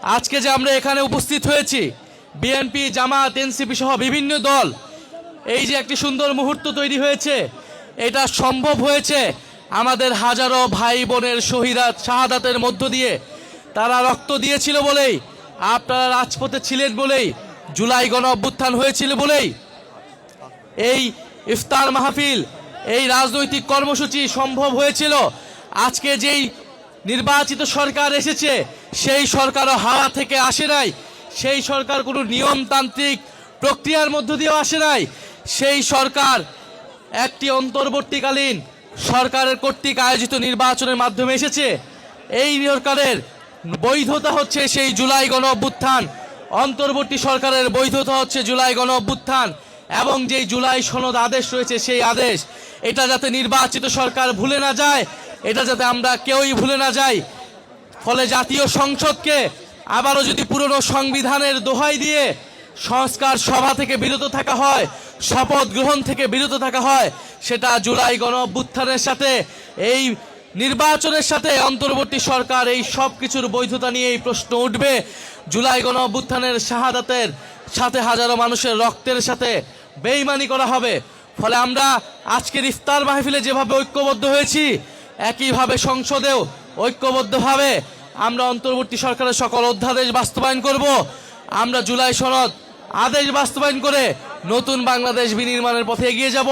আজকে যে আমরা এখানে উপস্থিত হয়েছি, বিএনপি, জামাত, এনসিপি সহ বিভিন্ন দল, এই যে একটি সুন্দর মুহূর্ত তৈরি হয়েছে, এটা সম্ভব হয়েছে আমাদের হাজারো ভাই বোনের শাহাদাতের মধ্য দিয়ে। তারা রক্ত দিয়েছিল বলেই, আপনারা রাজপথে ছিলেন বলেই, জুলাই গণ অভ্যুত্থান হয়েছিল বলেই এই ইফতার মাহফিল, এই রাজনৈতিক কর্মসূচি সম্ভব হয়েছিল। আজকে যেই নির্বাচিত সরকার এসেছে, সেই সরকারও হাওয়া থেকে আসে নাই, সেই সরকার কোনো নিয়মতান্ত্রিক প্রক্রিয়ার মধ্য দিয়েও আসে নাই। সেই সরকার একটি অন্তর্বর্তীকালীন সরকারের কর্তৃক আয়োজিত নির্বাচনের মাধ্যমে এসেছে। এই সরকারের বৈধতা হচ্ছে সেই জুলাই গণ অভ্যুত্থান, অন্তর্বর্তী সরকারের বৈধতা হচ্ছে জুলাই গণ অভ্যুত্থান এবং যেই জুলাই সনদ আদেশ রয়েছে সেই আদেশ। এটা যাতে নির্বাচিত সরকার ভুলে না যায়, এটা যাতে আমরা কেউই ভুলে না যাই। ফলে জাতীয় সংসদকে আবারও যদি পুরনো সংবিধানের দোহাই দিয়ে সংস্কার সভা থেকে বিরত থাকা হয়, শপথ গ্রহণ থেকে বিরত থাকা হয়, সেটা জুলাই গণ অভ্যুত্থানের সাথে, এই নির্বাচনের সাথে অন্তর্বর্তী সরকার এই সব কিছুর বৈধতা নিয়ে এই প্রশ্ন উঠবে। জুলাই গণ অভ্যুত্থানের শাহাদাতের সাথে হাজারো মানুষের রক্তের সাথে বেইমানি করা হবে। ফলে আমরা আজকের ইফতার মাহফিলে যেভাবে ঐক্যবদ্ধ হয়েছি, একইভাবে সংসদেও ঐক্যবদ্ধভাবে আমরা অন্তর্বর্তী সরকারের সকল অধ্যাদেশ বাস্তবায়ন করব। আমরা জুলাই সনদ আদেশ বাস্তবায়ন করে নতুন বাংলাদেশ বিনির্মাণের পথে এগিয়ে যাব।